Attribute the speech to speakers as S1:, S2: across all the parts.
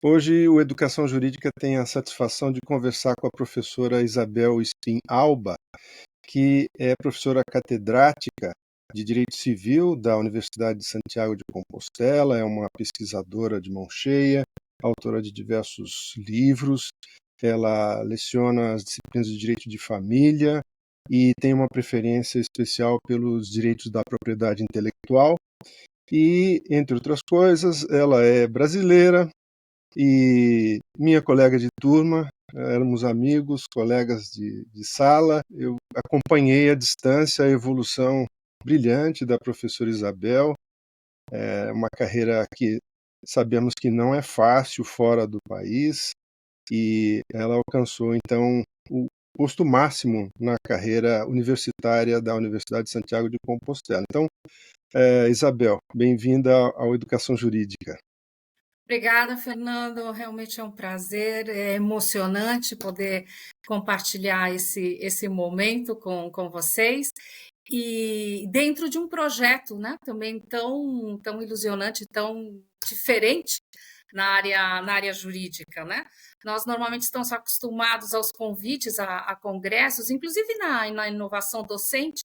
S1: Hoje o Educação Jurídica tem a satisfação de conversar com a professora Isabel Spin Alba, que é professora catedrática de Direito Civil da Universidade de Santiago de Compostela, é uma pesquisadora de mão cheia, autora de diversos livros. Ela leciona as disciplinas de Direito de Família e tem uma preferência especial pelos direitos da propriedade intelectual. E, entre outras coisas, ela é brasileira e minha colega de turma, éramos amigos, colegas de sala. Eu acompanhei à distância a evolução brilhante da professora Isabel, uma carreira que sabemos que não é fácil fora do país, e ela alcançou, então, o posto máximo na carreira universitária da Universidade de Santiago de Compostela. Então, Isabel, bem-vinda ao Educação Jurídica.
S2: Obrigada, Fernando. Realmente é um prazer, é emocionante poder compartilhar esse momento com vocês. E dentro de um projeto, né, também tão ilusionante, tão diferente na área jurídica, né? Nós normalmente estamos acostumados aos convites a congressos, inclusive na inovação docente,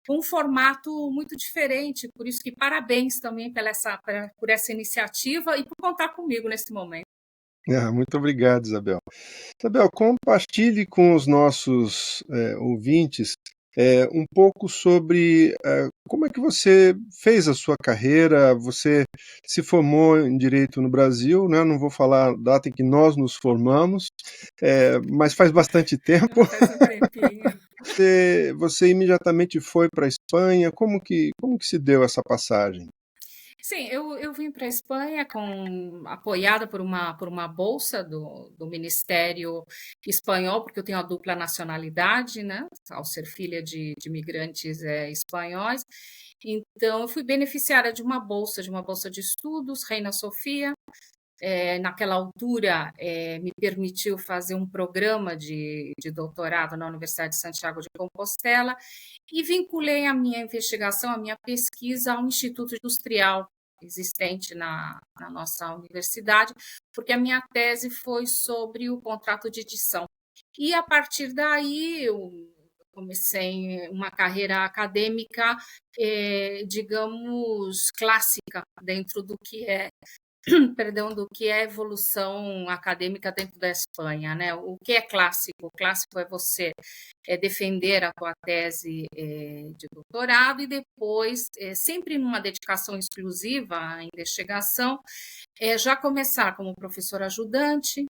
S2: um formato muito diferente. Por isso que parabéns também por essa iniciativa e por contar comigo nesse momento.
S1: Muito obrigado, Isabel. Isabel, compartilhe com os nossos ouvintes um pouco sobre como é que você fez a sua carreira. Você se formou em Direito no Brasil, né? Não vou falar a data em que nós nos formamos, mas faz bastante tempo.
S2: Faz um tempinho.
S1: Você imediatamente foi para a Espanha. Como que se deu essa passagem?
S2: Sim, eu vim para a Espanha apoiada por uma bolsa do Ministério Espanhol, porque eu tenho a dupla nacionalidade, né? Ao ser filha de imigrantes espanhóis. Então, eu fui beneficiária de uma bolsa de estudos, Reina Sofia. Naquela altura, me permitiu fazer um programa de doutorado na Universidade de Santiago de Compostela e vinculei a minha investigação, a minha pesquisa ao Instituto Industrial existente na nossa universidade, porque a minha tese foi sobre o contrato de edição. E a partir daí eu comecei uma carreira acadêmica, digamos, clássica dentro do que é perdão, do que é evolução acadêmica dentro da Espanha, né? O que é clássico? O clássico é você defender a tua tese de doutorado e depois, sempre numa dedicação exclusiva à investigação, já começar como professor ajudante,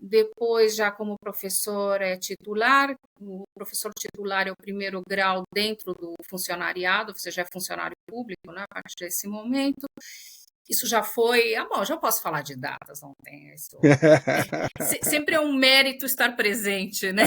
S2: depois já como professor titular. O professor titular é o primeiro grau dentro do funcionariado, você já é funcionário público, né, a partir desse momento. Isso já foi. Bom, já posso falar de datas, não tem isso. Sempre é um mérito estar presente, né?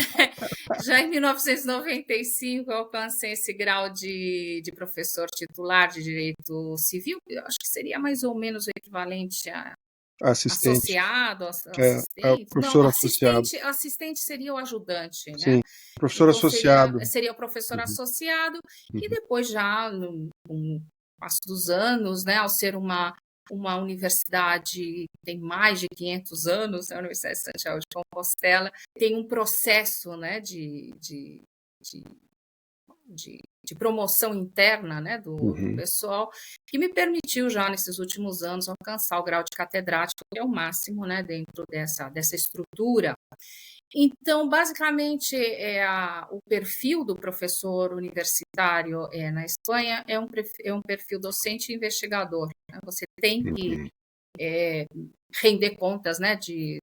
S2: Já em 1995 eu alcancei esse grau de professor titular de direito civil. Eu acho que seria mais ou menos o equivalente a
S1: Assistente,
S2: associado,
S1: é o
S2: assistente. Não,
S1: professor associado.
S2: assistente seria o ajudante, né?
S1: Sim, professor
S2: Então seria,
S1: associado.
S2: seria o professor
S1: Uhum,
S2: associado, e
S1: uhum.
S2: depois já, com o passo dos anos, né, ao ser uma universidade que tem mais de 500 anos, né, a Universidade de Santiago de Compostela, tem um processo, né, de, de promoção interna, né, do
S1: Uhum.
S2: pessoal, que me permitiu já nesses últimos anos alcançar o grau de catedrático, que é o máximo, né, dentro dessa estrutura. Então, basicamente, o perfil do professor universitário na Espanha é um perfil docente e investigador, né? Você tem que
S1: Uhum.
S2: render contas, né,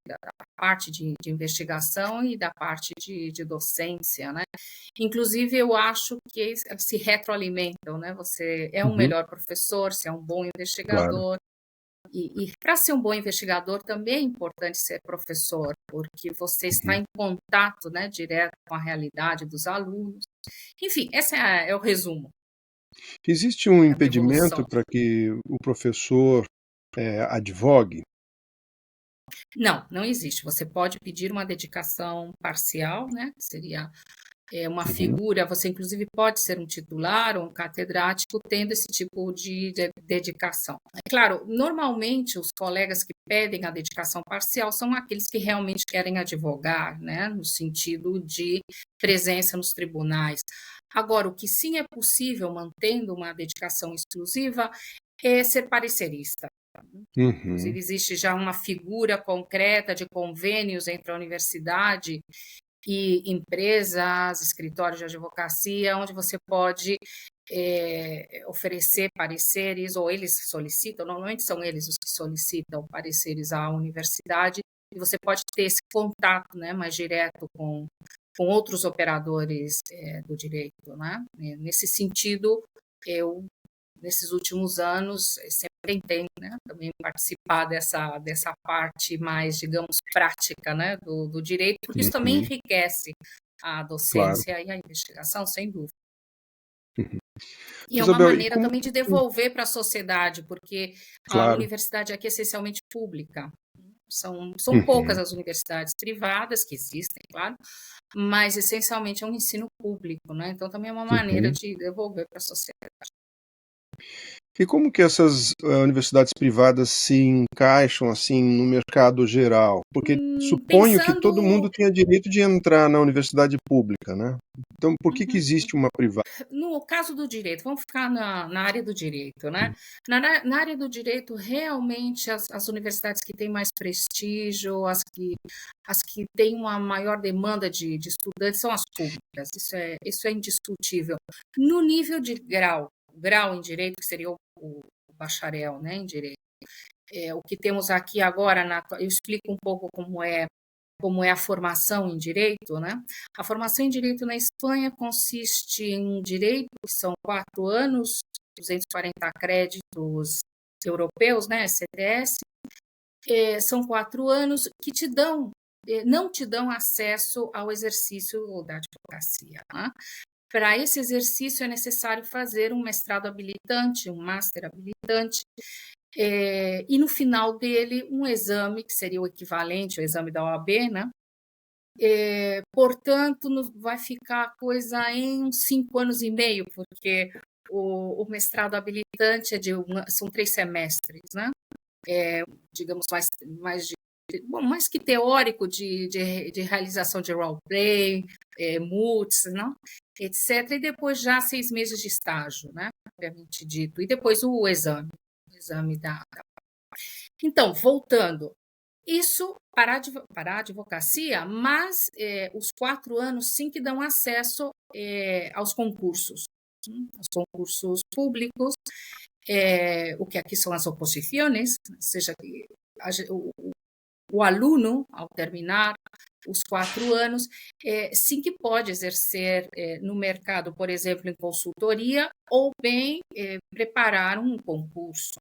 S2: da parte de investigação e da parte de docência, né? Inclusive, eu acho que se retroalimentam, né? Você é um
S1: Uhum.
S2: melhor professor, você é um bom
S1: Claro.
S2: investigador, e para ser um bom investigador também é importante ser professor, porque você está
S1: Uhum.
S2: em contato, né, direto com a realidade dos alunos. Enfim, esse é o resumo
S1: Existe um
S2: da minha
S1: impedimento
S2: evolução.
S1: para que o professor advogue?
S2: Não, não existe. Você pode pedir uma dedicação parcial, né, que seria uma
S1: Uhum.
S2: figura, você inclusive pode ser um titular ou um catedrático tendo esse tipo de dedicação. É claro, normalmente os colegas que pedem a dedicação parcial são aqueles que realmente querem advogar, né, no sentido de presença nos tribunais. Agora, o que sim é possível, mantendo uma dedicação exclusiva, é ser parecerista.
S1: Uhum.
S2: Inclusive, existe já uma figura concreta de convênios entre a universidade e empresas, escritórios de advocacia, onde você pode oferecer pareceres, ou eles solicitam, normalmente são eles os que solicitam pareceres à universidade, e você pode ter esse contato, né, mais direto com outros operadores do direito, né? Nesse sentido, eu, nesses últimos anos, sempre tentei, né, também participar dessa parte mais, digamos, prática, né, do direito, porque isso também
S1: Uhum.
S2: enriquece a
S1: Claro.
S2: docência e a investigação, sem dúvida.
S1: Uhum.
S2: E é uma
S1: Isabel, e
S2: maneira
S1: como
S2: também de devolver para a sociedade, porque a
S1: claro.
S2: universidade aqui é essencialmente pública. São poucas
S1: Uhum.
S2: as universidades privadas que existem, claro, mas essencialmente é um ensino público, né? Então também é uma maneira
S1: Uhum.
S2: de devolver para a sociedade.
S1: E como que essas universidades privadas se encaixam assim no mercado geral? Porque suponho que todo mundo
S2: Pensando
S1: tenha direito de entrar na universidade pública, né? Então, por que existe uma privada?
S2: no caso do direito, vamos ficar na área do direito, né? Na área do direito, realmente as universidades que têm mais prestígio, as que têm uma maior demanda de estudantes são as públicas, isso é indiscutível. No nível de grau em direito, que seria o bacharel, né, em direito, o que temos aqui agora, eu explico um pouco como é a formação em direito, né? A formação em direito na Espanha consiste em direito, que são 4 anos, 240 créditos europeus, né? CTS, são 4 anos que não te dão acesso ao exercício da advocacia. Né? Para esse exercício é necessário fazer um mestrado habilitante, um master habilitante, e no final dele um exame, que seria o equivalente ao exame da OAB, né? Portanto, vai ficar a coisa em uns 5 anos e meio, porque o mestrado habilitante são 3 semestres, né? Digamos, mais que teórico de realização de roleplay, MOOCs, não? Etc. E depois já 6 meses de estágio, né? Propriamente dito. E depois o exame da. Então, voltando, isso para a advocacia, mas os 4 anos sim que dão acesso aos concursos, aos concursos públicos, o que aqui são as oposições, ou seja, o aluno, ao terminar os 4 anos, sim que pode exercer no mercado, por exemplo, em consultoria, ou bem preparar um concurso.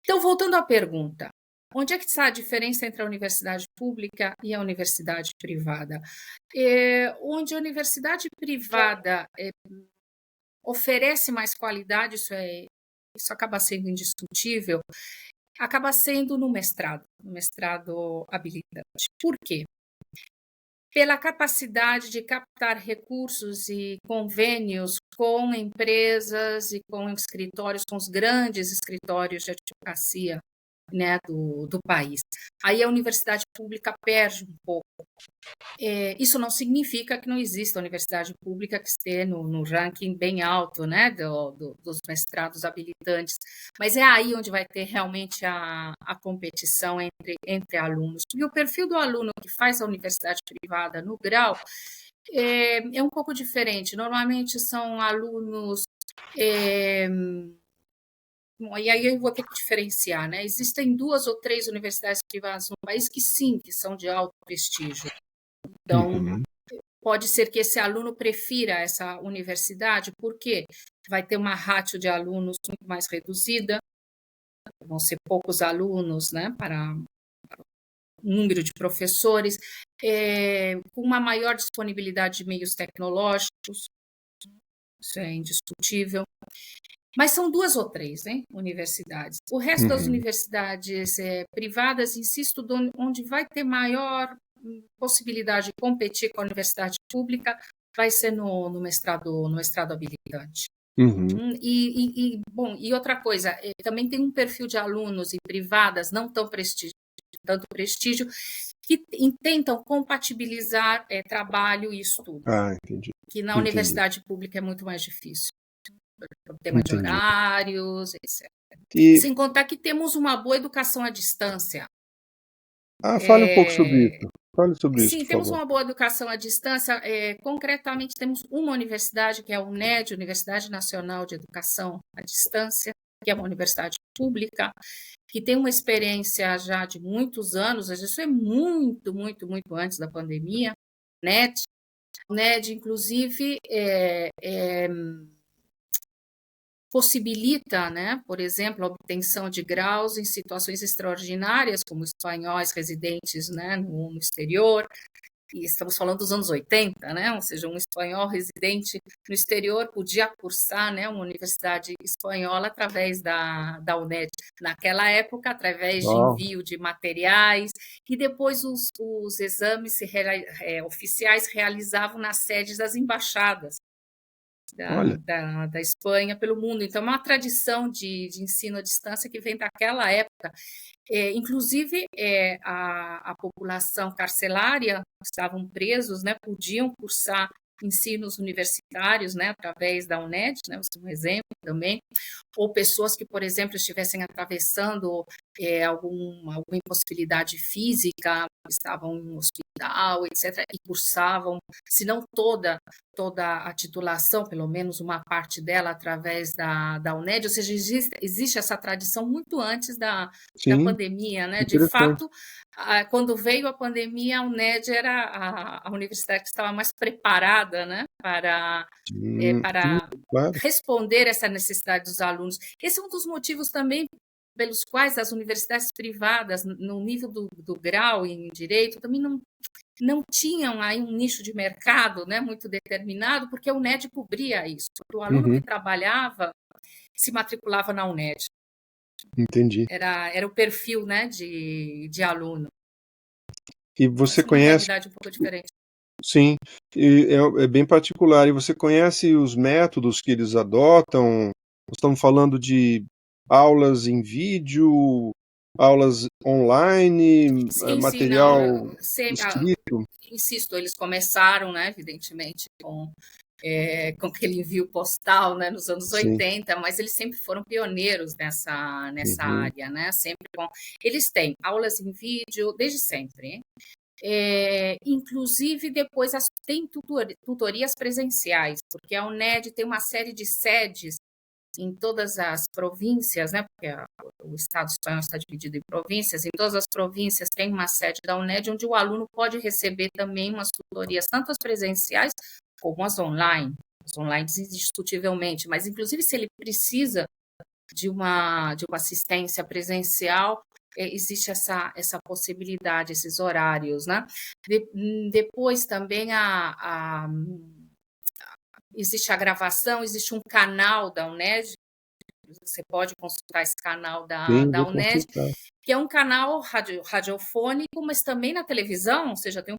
S2: Então, voltando à pergunta, onde é que está a diferença entre a universidade pública e a universidade privada? Onde a universidade privada oferece mais qualidade, isso acaba sendo indiscutível, acaba sendo no mestrado habilitante. Por quê? Pela capacidade de captar recursos e convênios com empresas e com escritórios, com os grandes escritórios de advocacia, né, do país. Aí a universidade pública perde um pouco. Isso não significa que não exista universidade pública que esteja no ranking bem alto, né, dos mestrados habilitantes, mas é aí onde vai ter realmente a competição entre alunos. E o perfil do aluno que faz a universidade privada no grau é um pouco diferente. Normalmente são alunos. Bom, e aí eu vou ter que diferenciar, né? Existem 2 ou 3 universidades privadas no país que sim, que são de alto prestígio. Então,
S1: Uhum.
S2: pode ser que esse aluno prefira essa universidade, porque vai ter uma ratio de alunos muito mais reduzida, vão ser poucos alunos, né, para um número de professores, com uma maior disponibilidade de meios tecnológicos, isso é indiscutível. Mas são 2 ou 3, né, universidades. O resto das
S1: Uhum.
S2: universidades privadas, insisto, onde vai ter possibilidade de competir com a universidade pública vai ser no mestrado habilitante.
S1: Uhum.
S2: Bom, e outra coisa, também tem um perfil de alunos em privadas não tão tanto prestígio, que tentam compatibilizar trabalho e estudo,
S1: Entendi.
S2: que na
S1: Entendi.
S2: universidade pública é muito mais difícil. Tema de
S1: Entendi.
S2: horários, etc.
S1: E
S2: Sem contar que temos uma boa educação à distância.
S1: fale um pouco sobre isso. Fale sobre isso,
S2: Sim,
S1: por
S2: temos
S1: favor.
S2: uma boa educação à distância. Concretamente, temos uma universidade, que é a UNED, Universidade Nacional de Educação à Distância, que é uma universidade pública, que tem uma experiência já de muitos anos, isso é muito, muito, muito antes da pandemia, né? A UNED, inclusive, possibilita, né, por exemplo, a obtenção de graus em situações extraordinárias, como espanhóis residentes, né, no exterior, e estamos falando dos anos 80, né, ou seja, um espanhol residente no exterior podia cursar, né, uma universidade espanhola através da UNED, naquela época, através de
S1: Uau.
S2: envio de materiais, e depois os exames oficiais realizavam nas sedes das embaixadas
S1: Olha.
S2: da Espanha pelo mundo. Então, é uma tradição de ensino à distância que vem daquela época. Inclusive, a população carcerária, que estavam presos, né, podiam cursar ensinos universitários, né, através da UNED, né, um exemplo também, ou pessoas que, por exemplo, estivessem atravessando alguma impossibilidade física, estavam em um hospital, etc., e cursavam, se não toda a titulação, pelo menos uma parte dela, através da UNED, ou seja, existe essa tradição muito antes da
S1: Sim,
S2: pandemia, né? De
S1: interessante.
S2: fato, quando veio a pandemia, a UNED era a universidade que estava mais preparada, né, para
S1: Sim, claro.
S2: responder essa necessidade dos alunos. Esse é um dos motivos também pelos quais as universidades privadas, no nível do grau em direito, também não tinham aí um nicho de mercado, né, muito determinado, porque a UNED cobria isso. O aluno que
S1: Uhum.
S2: trabalhava se matriculava na UNED.
S1: Entendi.
S2: Era o perfil, né, de aluno.
S1: E você
S2: Essa é uma
S1: conhece,
S2: realidade um pouco diferente.
S1: sim, e é bem particular. E você conhece os métodos que eles adotam? Estamos falando de aulas em vídeo, aulas online,
S2: Sim, sim, não,
S1: material escrito?
S2: insisto, eles começaram, né, evidentemente, com aquele envio postal, né, nos anos
S1: Sim.
S2: 80, mas eles sempre foram pioneiros nessa
S1: Uhum.
S2: área, né, sempre com... Eles têm aulas em vídeo desde sempre, hein? Inclusive depois tem tutorias presenciais, porque a UNED tem uma série de sedes em todas as províncias, né, porque o Estado espanhol está dividido em províncias, em todas as províncias tem uma sede da UNED, onde o aluno pode receber também umas tutorias, tanto as presenciais como as online. As online, indiscutivelmente, mas inclusive se ele precisa de uma assistência presencial, existe essa possibilidade, esses horários, né? Depois também existe a gravação, existe um canal da UNED, você pode consultar esse canal
S1: Sim,
S2: da
S1: vou
S2: UNED,
S1: consultar.
S2: que é um canal radiofônico, mas também na televisão, ou seja, tem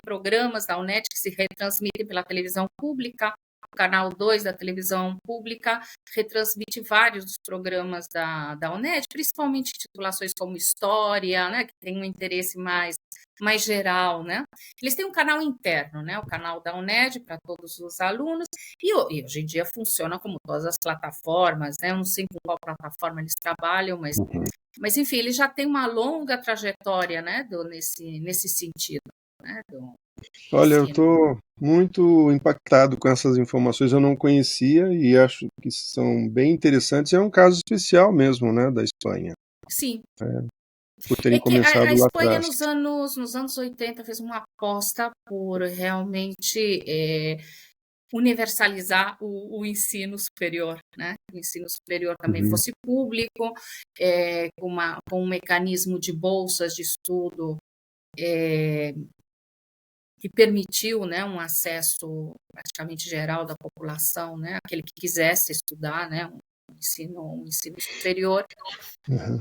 S2: programas da UNED que se retransmitem pela televisão pública, o canal 2 da televisão pública retransmite vários dos programas da UNED, principalmente titulações como História, né, que tem um interesse mais geral, né? Eles têm um canal interno, né, o canal da UNED para todos os alunos, e hoje em dia funciona como todas as plataformas, né? Eu não sei com qual plataforma eles trabalham,
S1: Uhum.
S2: mas enfim, ele já tem uma longa trajetória, né, nesse sentido, né, do
S1: Olha, eu
S2: ensino.
S1: estou muito impactado com essas informações, eu não conhecia e acho que são bem interessantes. É um caso especial mesmo, né, da Espanha,
S2: Sim,
S1: por terem
S2: é que a
S1: começado lá
S2: Espanha
S1: atrás.
S2: nos anos 80 fez uma aposta por realmente universalizar o ensino superior, né? O ensino superior também
S1: Uhum.
S2: fosse público, com um mecanismo de bolsas de estudo que permitiu, né, um acesso praticamente geral da população, né, aquele que quisesse estudar, né, um ensino superior.
S1: Uhum.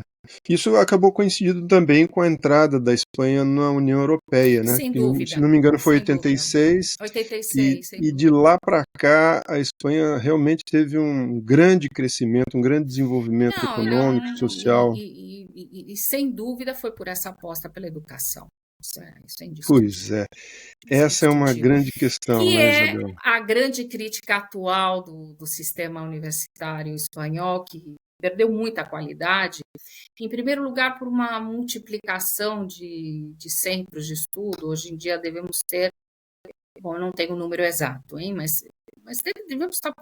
S1: Isso acabou coincidindo também com a entrada da Espanha na União Europeia, né?
S2: Sem
S1: Que, se
S2: dúvida,
S1: não me engano, foi
S2: sem
S1: 86,
S2: dúvida. 86, sem
S1: e de
S2: dúvida.
S1: lá para cá a Espanha realmente teve um grande crescimento, um grande desenvolvimento
S2: Não,
S1: econômico,
S2: não,
S1: social.
S2: e sem dúvida foi por essa aposta pela educação. Isso é
S1: Pois
S2: indiscutível.
S1: é,
S2: Isso é
S1: essa é uma
S2: indiscutível.
S1: grande questão,
S2: Que
S1: né,
S2: é
S1: Isabel?
S2: a grande crítica atual do sistema universitário espanhol, que perdeu muita qualidade, em primeiro lugar, por uma multiplicação de centros de estudo. Hoje em dia devemos ter, bom, eu não tenho o número exato, hein, mas devemos estar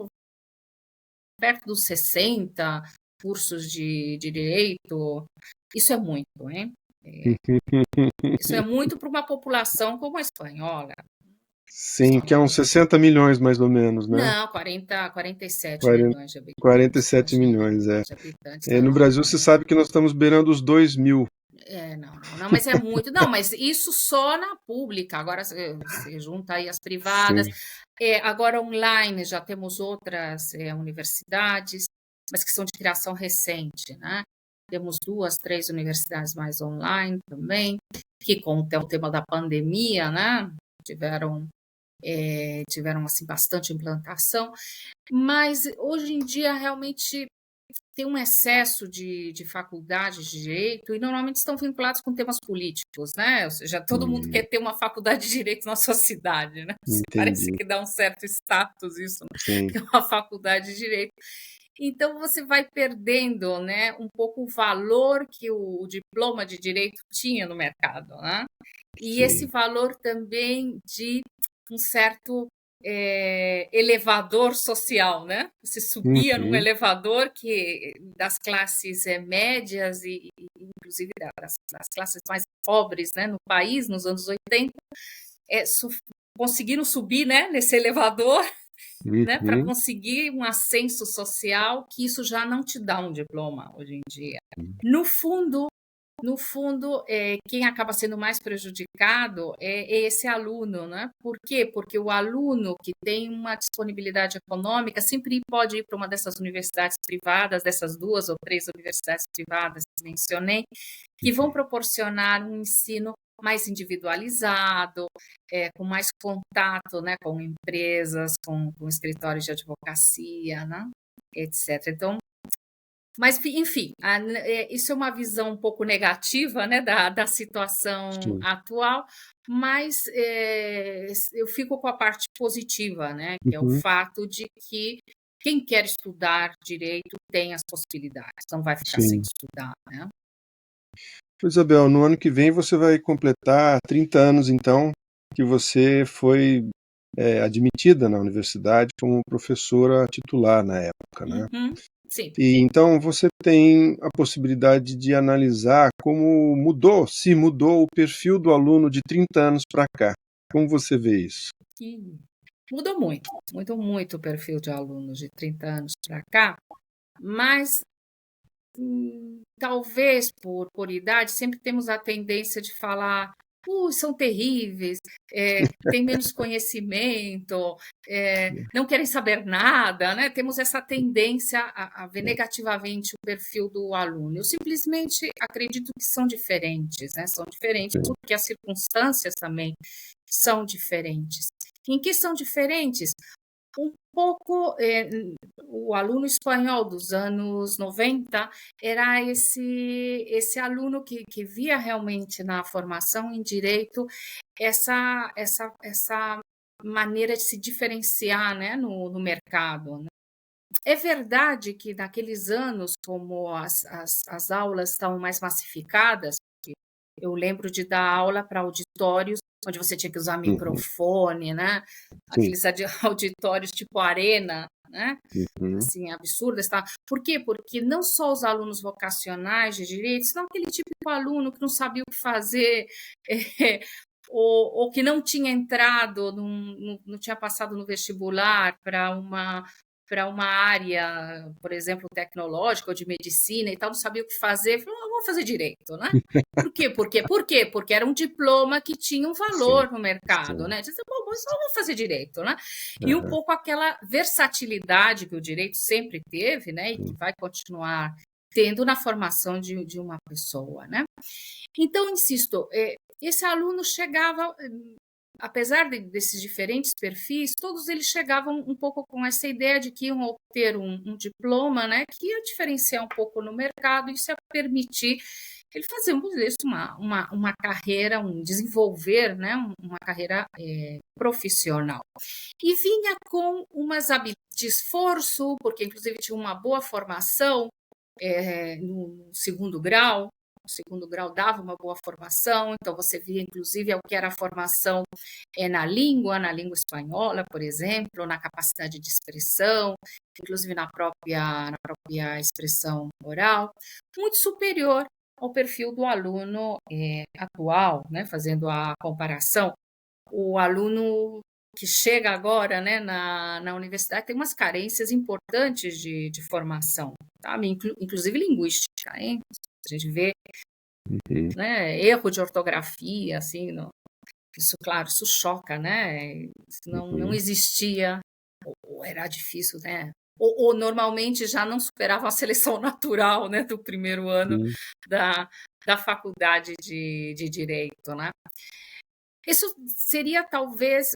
S2: perto dos 60 cursos de direito. Isso é muito, hein? Isso é muito para uma população como a espanhola.
S1: Sim, que é uns 60 milhões mais ou menos, né?
S2: Não, 47
S1: 40,
S2: milhões de habitantes.
S1: 47 milhões, é.
S2: De habitantes,
S1: No
S2: não,
S1: Brasil, você sabe que nós estamos beirando os 2.000.
S2: não, mas é muito. Não, mas isso só na pública. Agora você junta aí as privadas.
S1: Sim.
S2: Agora online já temos outras universidades, mas que são de criação recente, né? Temos 2, 3 universidades mais online também, que com o tema da pandemia, né? Tiveram assim bastante implantação, mas hoje em dia realmente tem um excesso de faculdades de direito e normalmente estão vinculados com temas políticos, né? Ou seja, todo mundo quer ter uma faculdade de direito na sua cidade, né? Parece
S1: Entendi.
S2: que dá um certo status isso, né?
S1: Sim.
S2: Ter uma faculdade de direito. Então você vai perdendo, né, um pouco o valor que o diploma de direito tinha no mercado, né? E esse
S1: Sim.
S2: valor também de um certo elevador social, né? Você subia num
S1: Uhum.
S2: elevador que das classes médias inclusive das classes mais pobres, né, no país nos anos 80, conseguiram subir, né, nesse elevador, né, para
S1: Uhum.
S2: conseguir um ascenso social, que isso já não te dá um diploma hoje em dia. No fundo, quem acaba sendo mais prejudicado é esse aluno, né? Por quê? Porque o aluno que tem uma disponibilidade econômica sempre pode ir para uma dessas universidades privadas, dessas 2 ou 3 universidades privadas que mencionei, que vão proporcionar um ensino mais individualizado, com mais contato, né, com empresas, com escritórios de advocacia, né, etc. Então, mas, enfim, isso é uma visão um pouco negativa, né, da situação
S1: Sim.
S2: atual, mas eu fico com a parte positiva, né, que é o
S1: Uhum.
S2: fato de que quem quer estudar direito tem as possibilidades, não vai ficar sem
S1: Sim.
S2: estudar, né?
S1: Isabel, no ano que vem você vai completar 30 anos, então, que você foi admitida na universidade como professora titular na época, né?
S2: Uhum, sim.
S1: E então você tem a possibilidade de analisar como mudou, se mudou o perfil do aluno de 30 anos para cá. Como você vê isso?
S2: E mudou muito o perfil de alunos de 30 anos para cá, mas talvez por idade, sempre temos a tendência de falar: são terríveis, têm menos conhecimento, não querem saber nada", né? Temos essa tendência a ver negativamente o perfil do aluno. Eu simplesmente acredito que são diferentes, né? São diferentes
S1: Sim.
S2: porque as circunstâncias também são diferentes. Em que são diferentes? Um pouco, o aluno espanhol dos anos 90 era esse aluno que via realmente na formação em direito essa maneira de se diferenciar, né, no mercado, né. É verdade que naqueles anos, como as aulas estavam mais massificadas, eu lembro de dar aula para auditórios onde você tinha que usar
S1: Uhum.
S2: microfone, né?
S1: Sim.
S2: Aqueles auditórios tipo arena, né?
S1: Uhum.
S2: Assim, absurdas, tá? Por quê? Porque não só os alunos vocacionais de direito, senão aquele típico aluno que não sabia o que fazer, eh, ou que não tinha entrado, não tinha passado no vestibular para uma área, por exemplo, tecnológica ou de medicina e tal, não sabia o que fazer, falou: vou fazer direito, né? Por quê? Por quê? Porque era um diploma que tinha um
S1: Sim.
S2: valor no mercado,
S1: Sim.
S2: né? Dizia, bom, mas eu vou fazer direito, né? E um
S1: Aham.
S2: pouco aquela versatilidade que o direito sempre teve, né? E que
S1: Sim.
S2: vai continuar tendo na formação de uma pessoa, né. Então, insisto, esse aluno chegava, apesar desses diferentes perfis, todos eles chegavam um pouco com essa ideia de que iam obter um diploma, né, que ia diferenciar um pouco no mercado, isso ia permitir ele fazer, vamos dizer isso, uma carreira, desenvolver, né, uma carreira profissional. E vinha com umas de esforço, porque inclusive tinha uma boa formação no segundo grau. O segundo grau dava uma boa formação, então você via, inclusive, o que era a formação na língua espanhola, por exemplo, na capacidade de expressão, inclusive na própria expressão oral, muito superior ao perfil do aluno atual, né, fazendo a comparação. O aluno que chega agora, né, na universidade tem umas carências importantes de formação, tá? Inclusive linguística, hein? A gente vê, né, erro de ortografia, assim, isso, claro, isso choca, né? Isso não existia, ou era difícil, né? Ou normalmente já não superava a seleção natural, né, do primeiro ano
S1: Sim.
S2: da faculdade de direito, né? Isso seria talvez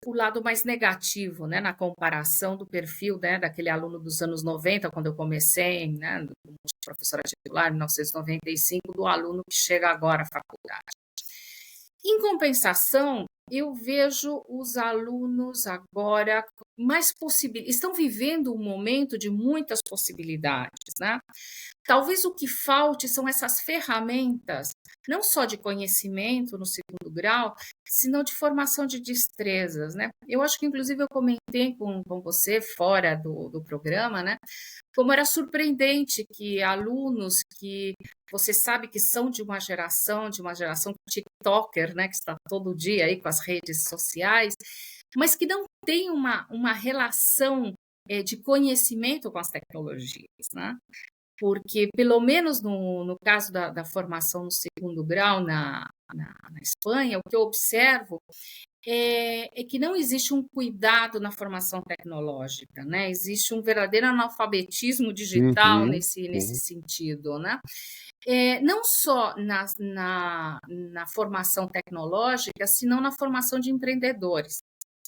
S2: o lado mais negativo, né, na comparação do perfil, né, daquele aluno dos anos 90, quando eu comecei, né, como professora titular, em 1995, do aluno que chega agora à faculdade. Em compensação, eu vejo os alunos agora mais estão vivendo um momento de muitas possibilidades, né? Talvez o que falte são essas ferramentas, não só de conhecimento no segundo grau, senão de formação de destrezas, né? Eu acho que, inclusive, eu comentei com você fora do programa, né? Como era surpreendente que alunos que você sabe que são de uma geração TikToker, né? Que está todo dia aí com as redes sociais, mas que não tem uma relação de conhecimento com as tecnologias, né? Porque, pelo menos no caso da formação no segundo grau na Espanha, o que eu observo que não existe um cuidado na formação tecnológica, né? Existe um verdadeiro analfabetismo digital
S1: Uhum.
S2: nesse
S1: Uhum.
S2: sentido, né? Não só na formação tecnológica, senão na formação de empreendedores.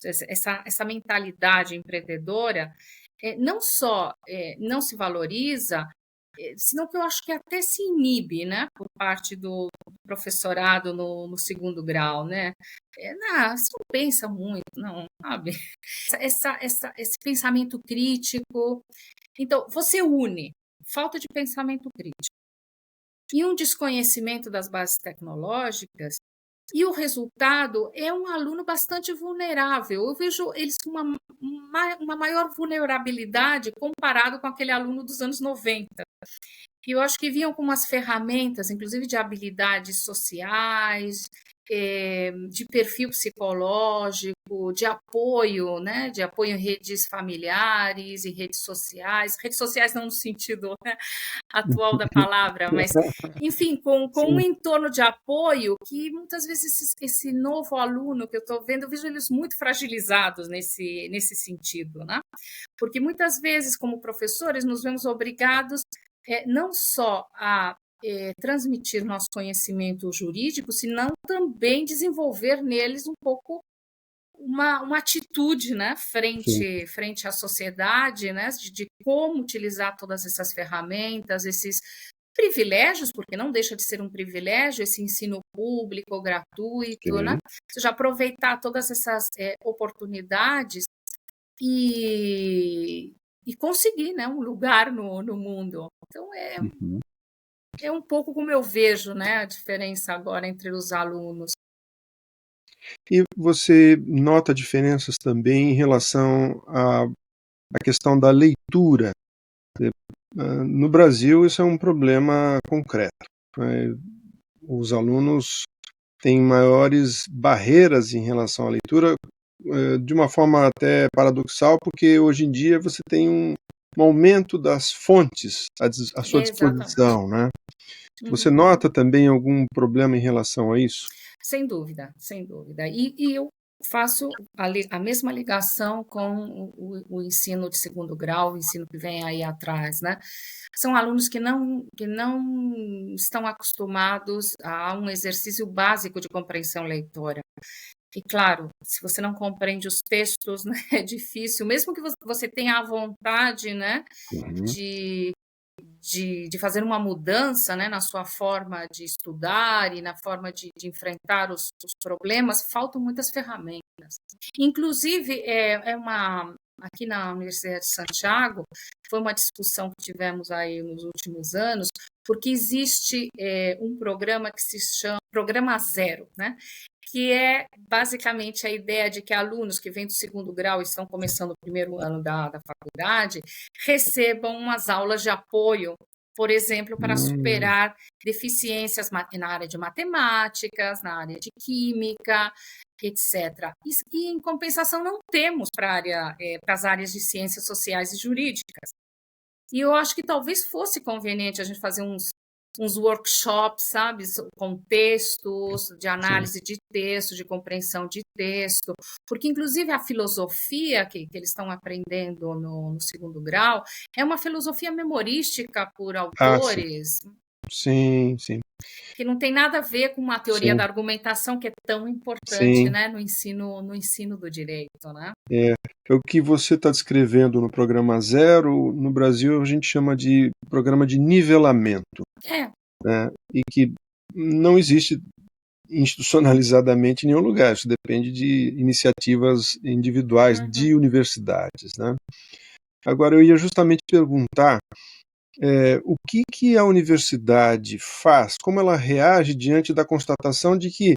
S2: Essa mentalidade empreendedora não só não se valoriza, senão que eu acho que até se inibe, né, por parte do professorado no segundo grau, né? Não, você não pensa muito, não, sabe? Esse pensamento crítico. Então, você une falta de pensamento crítico e um desconhecimento das bases tecnológicas, e o resultado é um aluno bastante vulnerável. Eu vejo eles com uma maior vulnerabilidade comparado com aquele aluno dos anos 90. E eu acho que vinham com umas ferramentas, inclusive de habilidades sociais, de perfil psicológico, de apoio, né? De apoio em redes familiares, em redes sociais não no sentido, né, atual da palavra, mas, enfim, com um
S1: Sim.
S2: entorno de apoio que muitas vezes esse novo aluno que eu estou vendo, eu vejo eles muito fragilizados nesse sentido, né? Porque muitas vezes, como professores, nos vemos obrigados não só a transmitir nosso conhecimento jurídico, senão também desenvolver neles um pouco uma atitude, né,
S1: Sim.
S2: frente à sociedade, né, de como utilizar todas essas ferramentas, esses privilégios, porque não deixa de ser um privilégio esse ensino público, gratuito, né?
S1: Sim.
S2: Ou seja, aproveitar todas essas oportunidades e conseguir, né, um lugar no mundo. Então,
S1: Uhum.
S2: é um pouco como eu vejo, né, a diferença agora entre os alunos.
S1: E você nota diferenças também em relação à questão da leitura? No Brasil, isso é um problema concreto, né? Os alunos têm maiores barreiras em relação à leitura, de uma forma até paradoxal, porque hoje em dia você tem um aumento das fontes à sua
S2: Exatamente.
S1: disposição, né? Você
S2: Uhum.
S1: nota também algum problema em relação a isso?
S2: Sem dúvida, sem dúvida. E eu faço a mesma ligação com o ensino de segundo grau, o ensino que vem aí atrás, né? São alunos que não estão acostumados a um exercício básico de compreensão leitora. E claro, se você não compreende os textos, né, é difícil, mesmo que você tenha a vontade, né,
S1: Uhum.
S2: de, de fazer uma mudança, né, na sua forma de estudar e na forma de enfrentar os problemas, faltam muitas ferramentas. Inclusive, aqui na Universidade de Santiago, foi uma discussão que tivemos aí nos últimos anos, porque existe um programa que se chama Programa Zero, né? Que é basicamente a ideia de que alunos que vêm do segundo grau e estão começando o primeiro ano da faculdade recebam umas aulas de apoio, por exemplo, para
S1: Hum,
S2: superar deficiências na área de matemáticas, na área de química, etc. E em compensação, não temos para as áreas de ciências sociais e jurídicas. E eu acho que talvez fosse conveniente a gente fazer uns workshops, sabe, com textos, de
S1: sim.
S2: análise de texto, de compreensão de texto, porque inclusive a filosofia que eles estão aprendendo no segundo grau é uma filosofia memorística por
S1: Ah, sim.
S2: autores
S1: Sim, sim,
S2: que não tem nada a ver com uma teoria da
S1: sim,
S2: argumentação que é tão importante,
S1: sim.
S2: né, no ensino do direito, né?
S1: É, é o que você está descrevendo no programa Zero, no Brasil a gente chama de programa de nivelamento,
S2: É.
S1: né? E que não existe institucionalizadamente em nenhum lugar, isso depende de iniciativas individuais de
S2: Uhum.
S1: universidades, né? Agora, eu ia justamente perguntar o que que a universidade faz, como ela reage diante da constatação de que,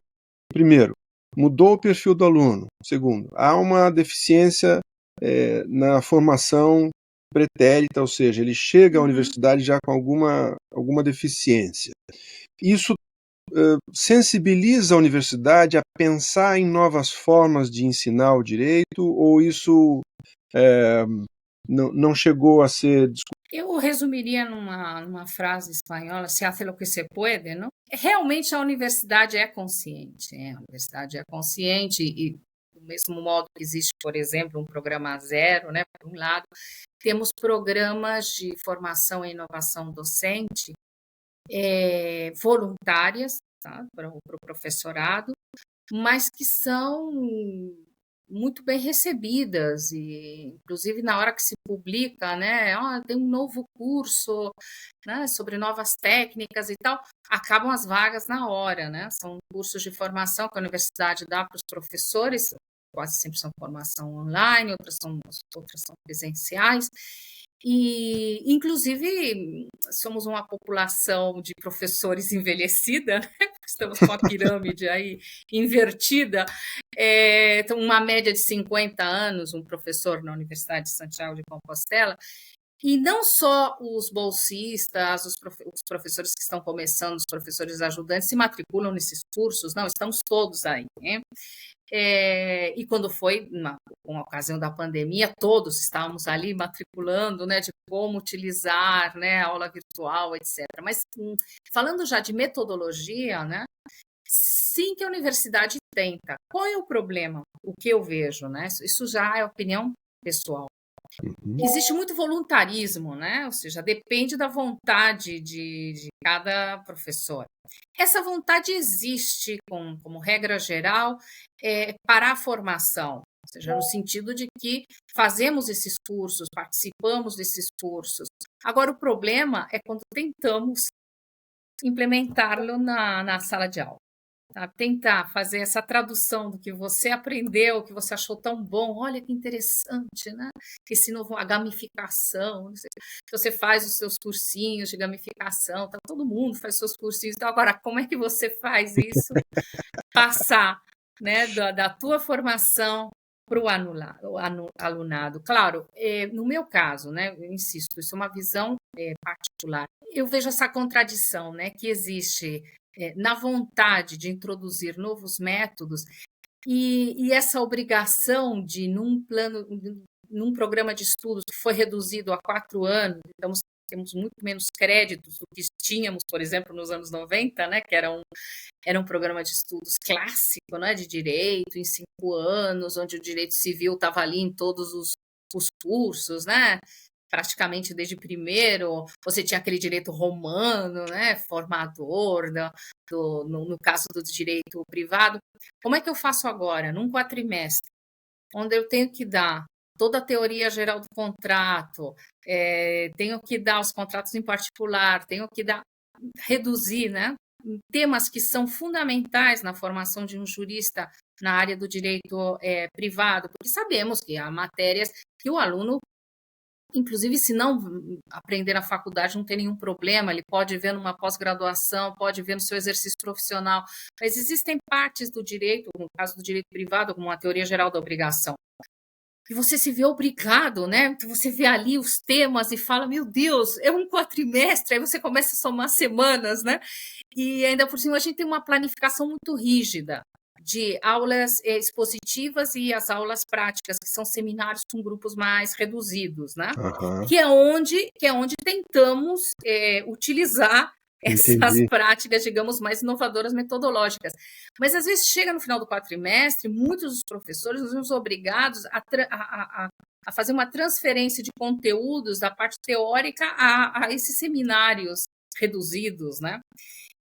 S1: primeiro, mudou o perfil do aluno. Segundo, há uma deficiência na formação pretérita, ou seja, ele chega à
S2: Uhum.
S1: universidade já com alguma deficiência. Isso sensibiliza a universidade a pensar em novas formas de ensinar o direito, ou isso eh, não chegou a ser discutido?
S2: Eu resumiria numa frase espanhola, se hace lo que se puede, não? Realmente a universidade é consciente, a universidade é consciente e do mesmo modo que existe, por exemplo, um programa zero, né, por um lado, temos programas de formação e inovação docente voluntárias, tá, para o professorado, mas que são muito bem recebidas e inclusive na hora que se publica, né, tem um novo curso, né, sobre novas técnicas e tal, acabam as vagas na hora, né? São cursos de formação que a universidade dá para os professores, quase sempre são formação online, outras são presenciais. E, inclusive, somos uma população de professores envelhecida, né? Estamos com a pirâmide aí invertida, então, uma média de 50 anos, um professor na Universidade de Santiago de Compostela, e não só os bolsistas, os professores que estão começando, os professores ajudantes, se matriculam nesses cursos, não, estamos todos aí, né? E quando foi, com a ocasião da pandemia, todos estávamos ali matriculando, né, de como utilizar, né, a aula virtual, etc. Mas, falando já de metodologia, né, sim que a universidade tenta. Qual é o problema? O que eu vejo, né? Isso já é opinião pessoal.
S1: Uhum.
S2: Existe muito voluntarismo, né? Ou seja, depende da vontade de cada professor. Essa vontade existe, como regra geral, para a formação, ou seja, no sentido de que fazemos esses cursos, participamos desses cursos. Agora, o problema é quando tentamos implementá-lo na sala de aula. Tá? Tentar fazer essa tradução do que você aprendeu, que você achou tão bom. Olha que interessante, né? Esse novo, a gamificação. Não sei, você faz os seus cursinhos de gamificação, tá? Todo mundo faz seus cursinhos. Então, agora, como é que você faz isso? Passar, né, da tua formação para o alunado. Claro, no meu caso, né, eu insisto, isso é uma visão particular. Eu vejo essa contradição, né, que existe na vontade de introduzir novos métodos e essa obrigação de, num programa de estudos que foi reduzido a 4 anos, então temos muito menos créditos do que tínhamos, por exemplo, nos anos 90, né, que era um programa de estudos clássico, né, de direito, em 5 anos, onde o direito civil estava ali em todos os cursos, né, praticamente desde primeiro, você tinha aquele direito romano, né, formador, no caso do direito privado. Como é que eu faço agora, num quatrimestre, onde eu tenho que dar toda a teoria geral do contrato, tenho que dar os contratos em particular, tenho que reduzir, né, temas que são fundamentais na formação de um jurista na área do direito privado, porque sabemos que há matérias que o aluno, inclusive, se não aprender na faculdade, não tem nenhum problema, ele pode ver numa pós-graduação, pode ver no seu exercício profissional, mas existem partes do direito, no caso do direito privado, como a teoria geral da obrigação, e você se vê obrigado, né? Você vê ali os temas e fala, meu Deus, é um quatrimestre, aí você começa a somar semanas, né? E ainda por cima a gente tem uma planificação muito rígida de aulas expositivas e as aulas práticas, que são seminários com grupos mais reduzidos, né?
S1: Aham,
S2: Que é onde tentamos utilizar essas
S1: entendi.
S2: práticas, digamos, mais inovadoras metodológicas. Mas, às vezes, chega no final do quatrimestre, muitos dos professores nos vemos obrigados a fazer uma transferência de conteúdos da parte teórica a esses seminários reduzidos, né?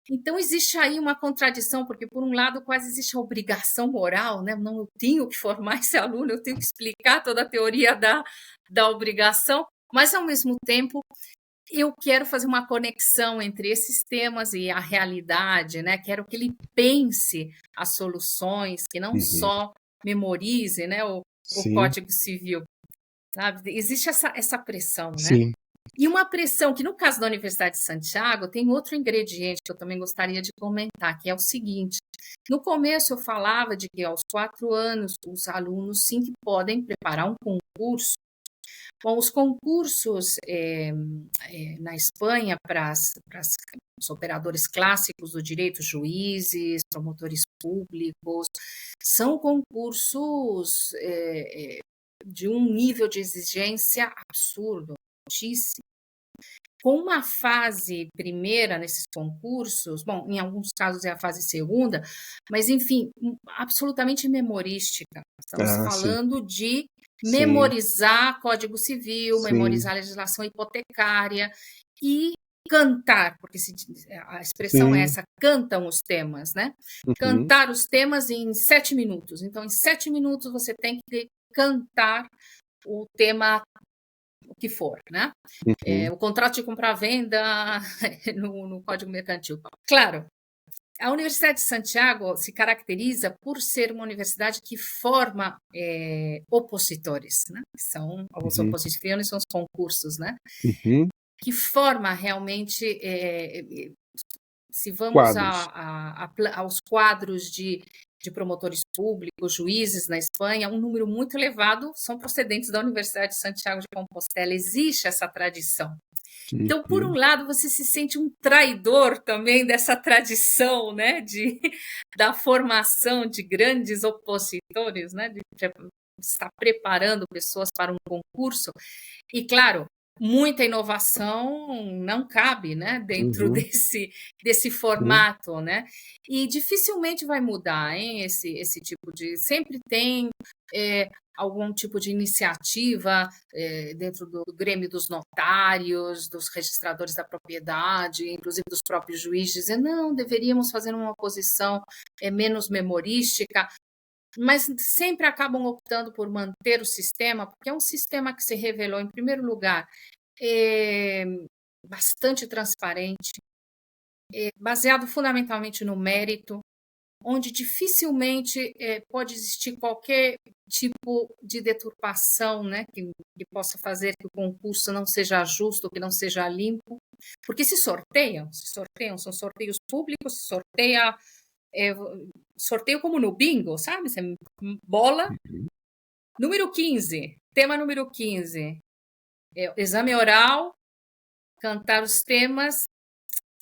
S2: Então, existe aí uma contradição, porque, por um lado, quase existe a obrigação moral, né? Não, eu tenho que formar esse aluno, eu tenho que explicar toda a teoria da obrigação, mas, ao mesmo tempo, eu quero fazer uma conexão entre esses temas e a realidade, né? Quero que ele pense as soluções, que não
S1: Uhum.
S2: só memorize, né, o
S1: Sim,
S2: Código Civil, sabe? Existe essa pressão, né?
S1: sim.
S2: E uma pressão que, no caso da Universidade de Santiago, tem outro ingrediente que eu também gostaria de comentar, que é o seguinte: no começo eu falava de que aos 4 anos os alunos sim que podem preparar um concurso. Bom, os concursos na Espanha para os operadores clássicos do direito, juízes, promotores públicos, são concursos de um nível de exigência absurdo, altíssimo, com uma fase primeira nesses concursos, bom, em alguns casos é a fase segunda, mas enfim, absolutamente memorística. Estamos
S1: Ah, sim,
S2: falando de
S1: sim,
S2: memorizar Código Civil,
S1: sim,
S2: memorizar legislação hipotecária e cantar, porque a expressão é
S1: sim.
S2: essa, cantam os temas, né?
S1: Uhum,
S2: Cantar os temas em 7 minutos. Então, em 7 minutos você tem que cantar o tema, o que for, né?
S1: uhum,
S2: O contrato de compra-venda no Código Mercantil. Claro, a Universidade de Santiago se caracteriza por ser uma universidade que forma opositores, né? Que são os
S1: uhum,
S2: oposiciones, são os concursos, né?
S1: uhum.
S2: Que forma realmente, se vamos
S1: Quadros.
S2: aos quadros de promotores públicos, juízes na Espanha, um número muito elevado são procedentes da Universidade de Santiago de Compostela. Existe essa tradição. Então, por um
S1: Uhum,
S2: lado, você se sente um traidor também dessa tradição, né, da formação de grandes opositores, né, de estar preparando pessoas para um concurso. E, claro, muita inovação não cabe, né, dentro
S1: uhum,
S2: desse
S1: sim,
S2: formato, né? E dificilmente vai mudar, hein, esse tipo de. Sempre tem algum tipo de iniciativa dentro do grêmio dos notários, dos registradores da propriedade, inclusive dos próprios juízes, dizendo, não, deveríamos fazer uma oposição menos memorística, mas sempre acabam optando por manter o sistema, porque é um sistema que se revelou, em primeiro lugar, é bastante transparente, baseado fundamentalmente no mérito, onde dificilmente pode existir qualquer tipo de deturpação, né, que possa fazer que o concurso não seja justo, que não seja limpo, porque se sorteiam, são sorteios públicos, é, sorteio como no bingo, sabe? Você bola,
S1: uhum,
S2: número 15, tema número 15, exame oral, cantar os temas.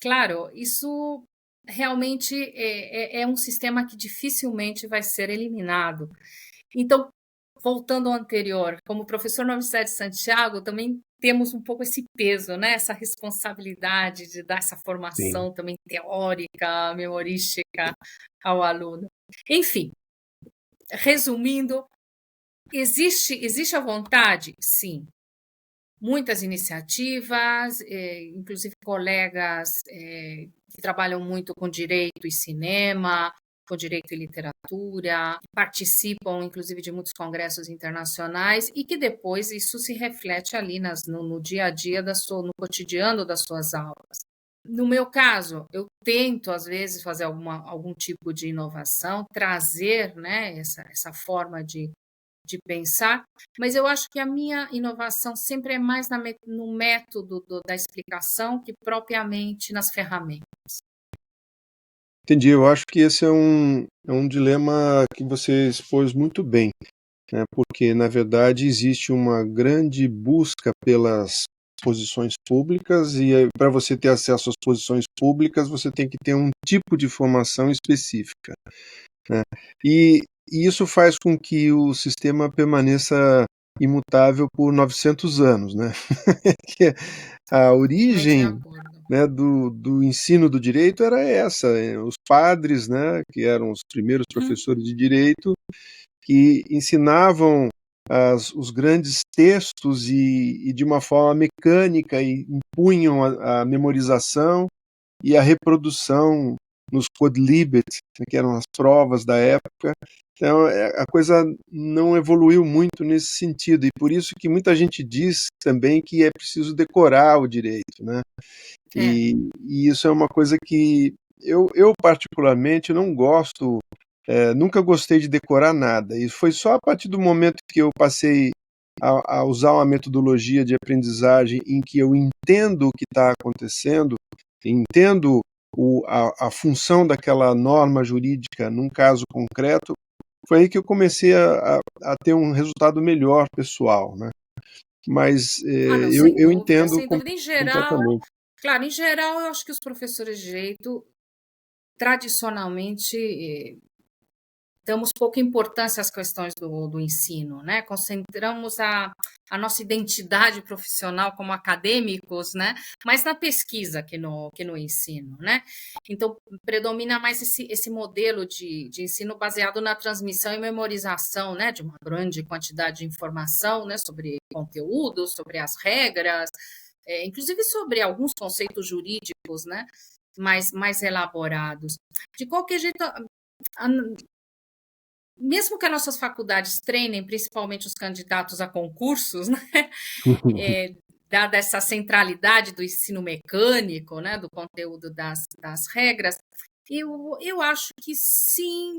S2: Claro, isso realmente é um sistema que dificilmente vai ser eliminado. Então, voltando ao anterior, como professor na Universidade de Santiago, também temos um pouco esse peso, né? Essa responsabilidade de dar essa
S1: Sim.
S2: formação também teórica, memorística ao aluno. Enfim, resumindo, existe a vontade? Sim. Muitas iniciativas, inclusive colegas que trabalham muito com direito e cinema, com direito e literatura, participam inclusive de muitos congressos internacionais e que depois isso se reflete ali no dia a dia, no cotidiano das suas aulas. No meu caso, eu tento, às vezes, fazer algum tipo de inovação, trazer, né, essa forma de pensar, mas eu acho que a minha inovação sempre é mais no método da explicação que propriamente nas ferramentas.
S1: Entendi. Eu acho que esse é um dilema que você expôs muito bem, né? Porque, na verdade, existe uma grande busca pelas posições públicas e para você ter acesso às posições públicas, você tem que ter um tipo de formação específica, né? E, e isso faz com que o sistema permaneça imutável por 900 anos, né? Que a
S2: Totalmente de
S1: origem,
S2: acordo.
S1: né, do ensino do direito era essa, os padres, né, que eram os primeiros professores de direito, que ensinavam os grandes textos e de uma forma mecânica e impunham a memorização e a reprodução nos Quodlibet, né, que eram as provas da época. Então, a coisa não evoluiu muito nesse sentido, e por isso que muita gente diz também que é preciso decorar o direito, né?
S2: É,
S1: E isso é uma coisa que eu particularmente não gosto, nunca gostei de decorar nada. E foi só a partir do momento que eu passei a usar uma metodologia de aprendizagem em que eu entendo o que está acontecendo, entendo a função daquela norma jurídica num caso concreto, foi aí que eu comecei a ter um resultado melhor pessoal, né? Mas
S2: não,
S1: eu entendo
S2: sem dúvida. Em geral,
S1: completamente.
S2: claro, em geral, eu acho que os professores de direito, tradicionalmente, damos pouca importância às questões do ensino, né? Concentramos a nossa identidade profissional como acadêmicos, né? Mais na pesquisa que no ensino, né? Então, predomina mais esse modelo de ensino baseado na transmissão e memorização, né? De uma grande quantidade de informação, né? Sobre conteúdo, sobre as regras, inclusive sobre alguns conceitos jurídicos, né? Mais elaborados. De qualquer jeito, mesmo que as nossas faculdades treinem principalmente os candidatos a concursos, né, dada essa centralidade do ensino mecânico, né, do conteúdo das regras, eu acho que sim,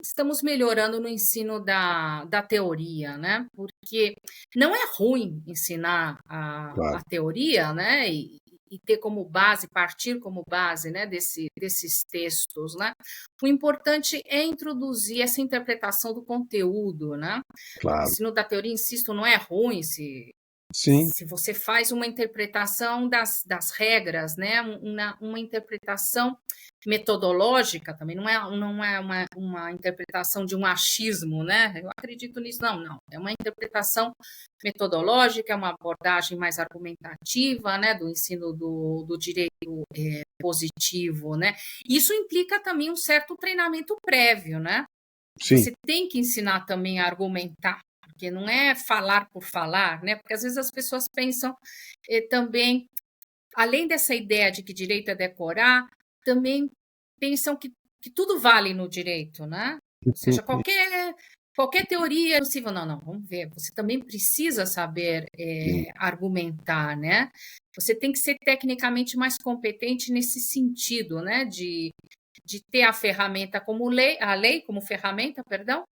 S2: estamos melhorando no ensino da teoria, né? Porque não é ruim ensinar a
S1: Claro,
S2: teoria, né? E ter como base, partir como base, né, desses textos, né? O importante é introduzir essa interpretação do conteúdo, né? O
S1: claro.
S2: ensino da teoria, insisto, não é ruim
S1: Sim.
S2: se você faz uma interpretação das regras, né? Uma interpretação metodológica também, não é uma interpretação de um achismo, né? Eu acredito nisso, não. É uma interpretação metodológica, é uma abordagem mais argumentativa, né? Do ensino do direito positivo, né? Isso implica também um certo treinamento prévio, né?
S1: Sim.
S2: Você tem que ensinar também a argumentar, porque não é falar por falar, né? Porque às vezes as pessoas pensam também, além dessa ideia de que direito é decorar, também pensam que tudo vale no direito, né? Ou seja, qualquer teoria é possível. Não, vamos ver. Você também precisa saber
S1: Sim.
S2: argumentar, né? Você tem que ser tecnicamente mais competente nesse sentido, né? De ter a ferramenta como a lei como ferramenta, perdão,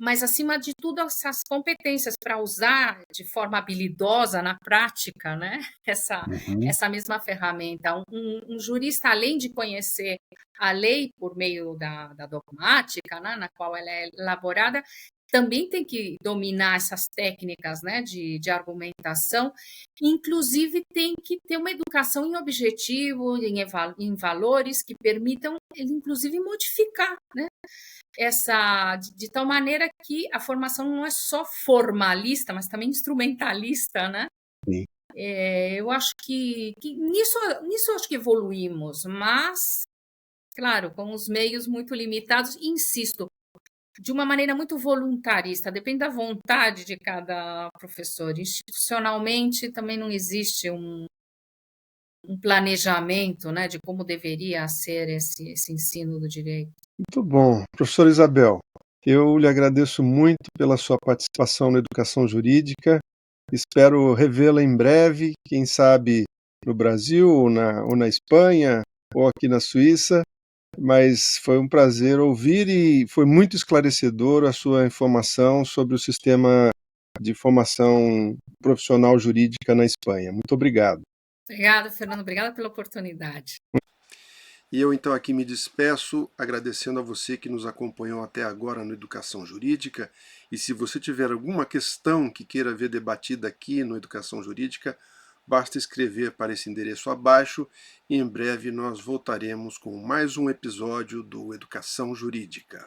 S2: mas acima de tudo essas competências para usar de forma habilidosa na prática, né?
S1: Uhum.
S2: Essa mesma ferramenta. Um jurista, além de conhecer a lei por meio da dogmática, né, na qual ela é elaborada, também tem que dominar essas técnicas, né, de argumentação, inclusive tem que ter uma educação em objetivo, em valores que permitam ele, inclusive, modificar, né, de tal maneira que a formação não é só formalista, mas também instrumentalista, né?
S1: Sim.
S2: Eu acho que nisso acho que evoluímos, mas, claro, com os meios muito limitados, e insisto, de uma maneira muito voluntarista, depende da vontade de cada professor. Institucionalmente também não existe um planejamento, né, de como deveria ser esse ensino do direito.
S1: Muito bom. Professora Isabel, eu lhe agradeço muito pela sua participação na educação jurídica. Espero revê-la em breve, quem sabe no Brasil, ou na Espanha, ou aqui na Suíça. Mas foi um prazer ouvir e foi muito esclarecedor a sua informação sobre o sistema de formação profissional jurídica na Espanha. Muito obrigado.
S2: Obrigada, Fernando. Obrigada pela oportunidade.
S1: E eu então aqui me despeço, agradecendo a você que nos acompanhou até agora no Educação Jurídica. E se você tiver alguma questão que queira ver debatida aqui no Educação Jurídica, basta escrever para esse endereço abaixo e em breve nós voltaremos com mais um episódio do Educação Jurídica.